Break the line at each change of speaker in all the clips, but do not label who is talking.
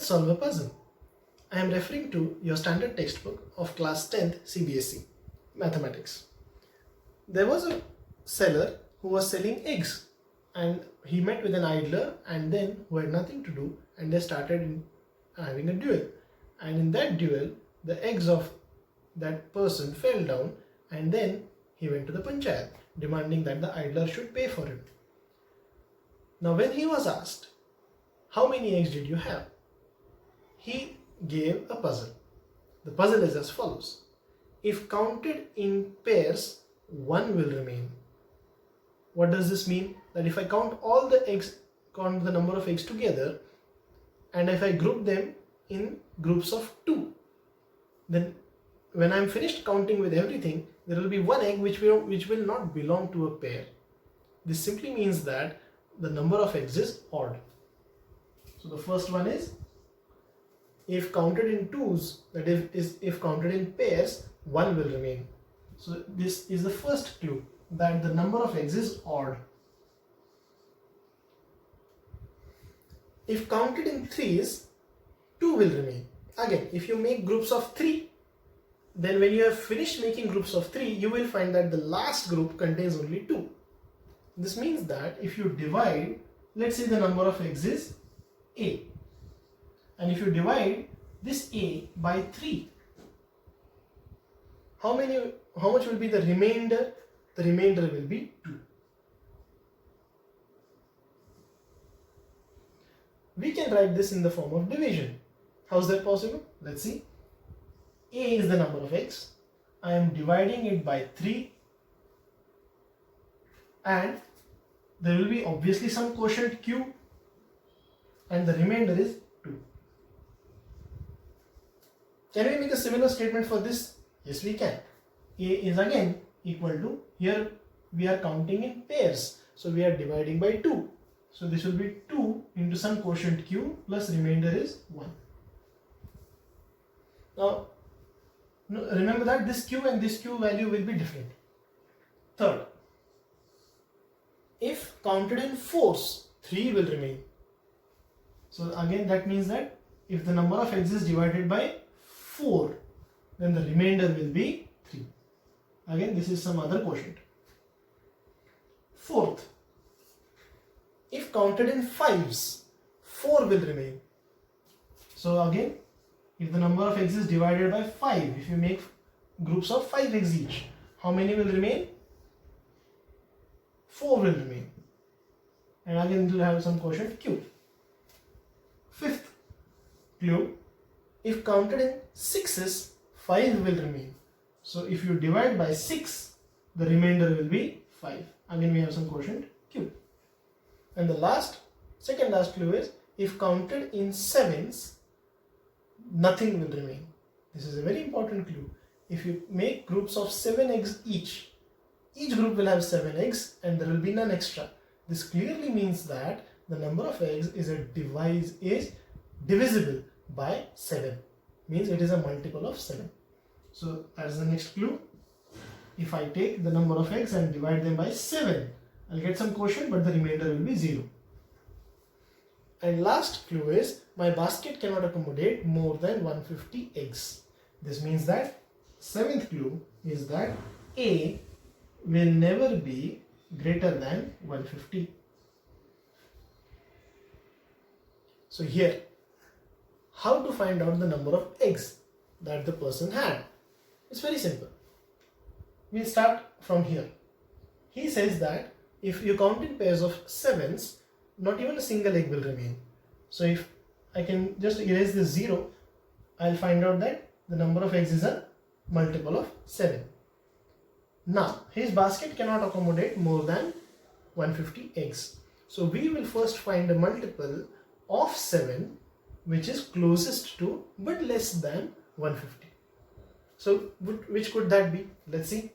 Let's solve a puzzle. I am referring to your standard textbook of class 10th CBSE Mathematics. There was a seller who was selling eggs, and he met with an idler and then who had nothing to do, and they started having a duel. And in that duel, the eggs of that person fell down, and then he went to the panchayat demanding that the idler should pay for him. Now when he was asked, how many eggs did you have? He gave a puzzle. The puzzle is as follows. If counted in pairs, one will remain. What does this mean? That if I count all the eggs, count the number of eggs together, and if I group them in groups of 2, then when I'm finished counting with everything, there will be one egg which will not belong to a pair. This simply means that the number of eggs is odd. So the first one is, if counted in twos, that is if counted in pairs, one will remain. So this is the first clue, that the number of eggs is odd. If counted in threes, 2 will remain. Again, if you make groups of 3, then when you have finished making groups of 3, you will find that the last group contains only 2. This means that if you divide, let's say the number of eggs is A, and if you divide this A by 3, how much will be the remainder? The remainder will be 2. We can write this in the form of division. How is that possible? Let's see. A is the number of eggs. I am dividing it by 3, and there will be obviously some quotient Q, and the remainder is 2. Can we make a similar statement for this? Yes, we can. A is again equal to, here we are counting in pairs, so we are dividing by 2. So this will be 2 into some quotient Q plus remainder is 1. Now remember that this Q and this Q value will be different. Third, if counted in fours, 3 will remain. So again that means that if the number of eggs is divided by 4, then the remainder will be 3. Again, this is some other quotient. Fourth, if counted in fives, 4 will remain. So again, if the number of eggs is divided by 5, if you make groups of 5 eggs each, how many will remain? 4 will remain. And again, it will have some quotient Q. Fifth clue, if counted in sixes, 5 will remain. So if you divide by 6, the remainder will be 5. Again, we have some quotient Q. And the second last clue is, if counted in sevens, nothing will remain. This is a very important clue. If you make groups of 7 eggs each group will have 7 eggs and there will be none extra. This clearly means that the number of eggs is divisible by 7. Means it is a multiple of 7. So that is the next clue. If I take the number of eggs and divide them by 7, I'll get some quotient, but the remainder will be 0. And last clue is, my basket cannot accommodate more than 150 eggs. This means that 7th clue is that A will never be greater than 150. So here, how to find out the number of eggs that the person had? It's very simple. We'll start from here. He says that if you count in pairs of 7s, not even a single egg will remain. So if I can just erase this 0, I'll find out that the number of eggs is a multiple of 7. Now, his basket cannot accommodate more than 150 eggs. So we will first find a multiple of 7 which is closest to but less than 150. So which could that be? Let's see.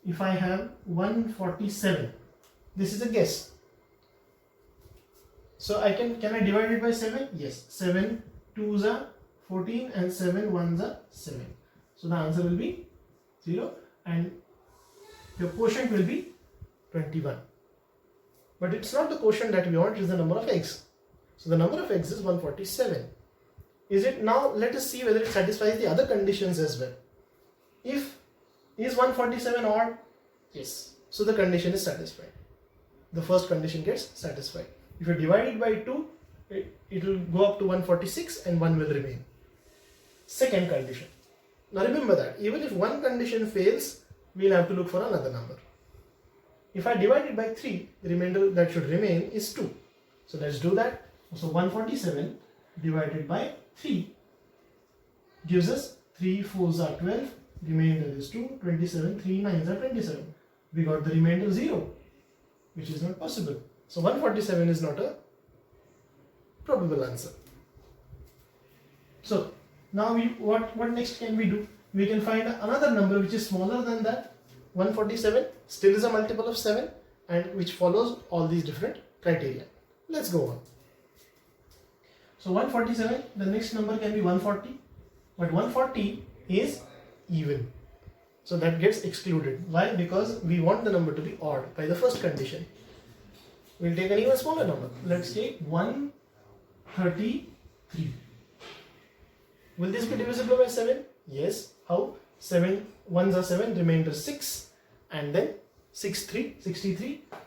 If I have 147, this is a guess. So can I divide it by 7? Yes. 7 2s are 14 and 7 1s are 7. So the answer will be 0 and your quotient will be 21. But it's not the quotient that we want, it is the number of eggs. So the number of eggs is 147. Is it now? Let us see whether it satisfies the other conditions as well. If is 147 odd? Yes. So the condition is satisfied. The first condition gets satisfied. If you divide it by 2, it will go up to 146 and 1 will remain. Second condition. Now remember that even if one condition fails, we will have to look for another number. If I divide it by 3, the remainder that should remain is 2. So let's do that. So 147 divided by 3 gives us 3 4s are 12, remainder is 2, 27, 3 9s are 27. We got the remainder 0, which is not possible. So 147 is not a probable answer. So now what next can we do? We can find another number which is smaller than that. 147 still is a multiple of 7 and which follows all these different criteria. Let's go on. So 147, the next number can be 140, but 140 is even. So that gets excluded. Why? Because we want the number to be odd by the first condition. We'll take an even smaller number. Let's take 133. Will this be divisible by 7? Yes. How? 7 ones are 7, remainder 6, and then 63.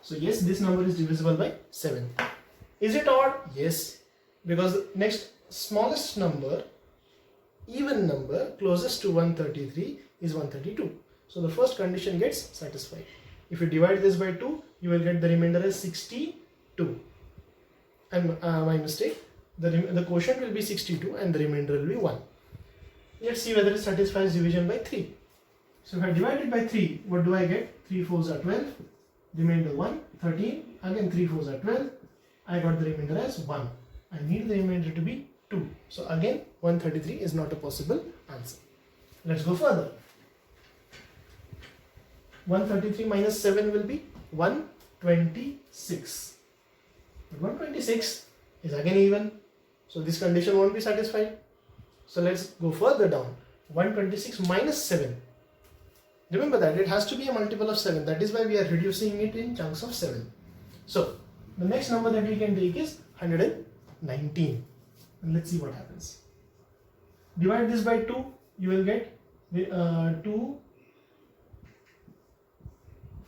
So yes, this number is divisible by 7. Is it odd? Yes. Because the next smallest number, even number closest to 133 is 132. So the first condition gets satisfied. If you divide this by 2, you will get the remainder as 62. And my mistake, the quotient will be 62 and the remainder will be 1. Let's see whether it satisfies division by 3. So if I divide it by 3, what do I get? 3 4s are 12, remainder 1, 13, again 3 4s are 12, I got the remainder as 1. I need the remainder to be 2. So again 133 is not a possible answer. Let's go further. 133 minus 7 will be 126. But 126 is again even. So this condition won't be satisfied. So let's go further down. 126 minus 7. Remember that it has to be a multiple of 7. That is why we are reducing it in chunks of 7. So the next number that we can take is 119. And let's see what happens. Divide this by 2. You will get 2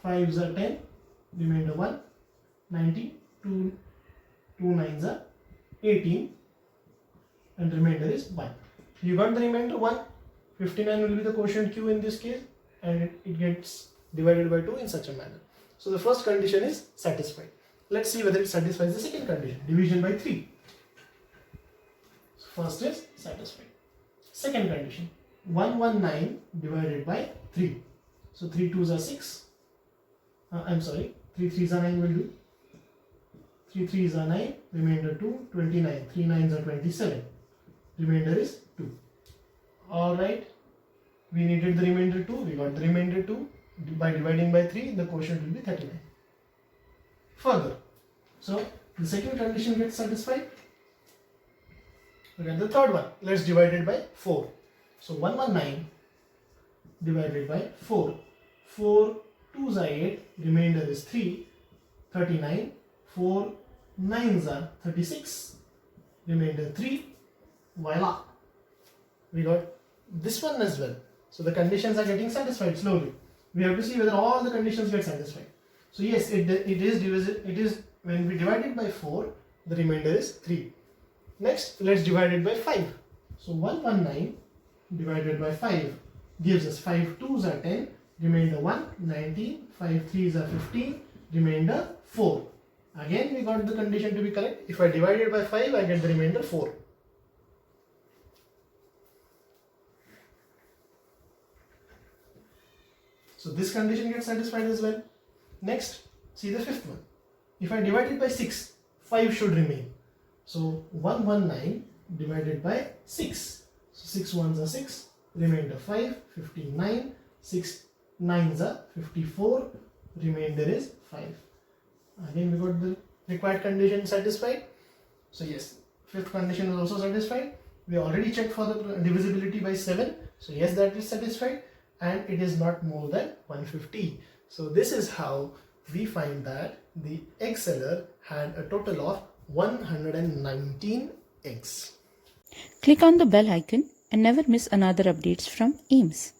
5s are 10, remainder 1, 90, 2 9s are 18, and remainder is 1. You got the remainder 1, 59 will be the quotient Q in this case, and it gets divided by 2 in such a manner. So the first condition is satisfied. Let's see whether it satisfies the second condition, division by 3. So first is satisfied. Second condition, 119 divided by 3. So 3 2s are 6. 3 3s are 9 will do. 3 3s are 9, remainder 2, 29. 3 9s are 27. Remainder is 2. Alright, we needed the remainder 2, we got the remainder 2. By dividing by 3, the quotient will be 39. Further, so the second condition gets satisfied. Look at the third one. Let's divide it by 4. So 119 divided by 4. 4 2s are 8, remainder is 3, 39, 4 9s are 36, remainder 3, voila. We got this one as well. So the conditions are getting satisfied slowly. We have to see whether all the conditions get satisfied. So yes, it is when we divide it by 4, the remainder is 3. Next, let's divide it by 5. So 119 divided by 5 gives us 5 2s are 10, remainder 1, 19, 5 3s are 15, remainder 4. Again we got the condition to be correct. If I divide it by 5, I get the remainder 4. So this condition gets satisfied as well. Next, see the fifth one. If I divide it by 6, 5 should remain. So 119 divided by 6. So 6 1s are 6, remainder 5, 59, 6 9s are 54, remainder is 5. Again we got the required condition satisfied. So yes, fifth condition is also satisfied. We already checked for the divisibility by 7. So yes, that is satisfied, and it is not more than 150. So this is how we find that the egg seller had a total of 119 eggs.
Click on the bell icon and never miss another updates from AIMS.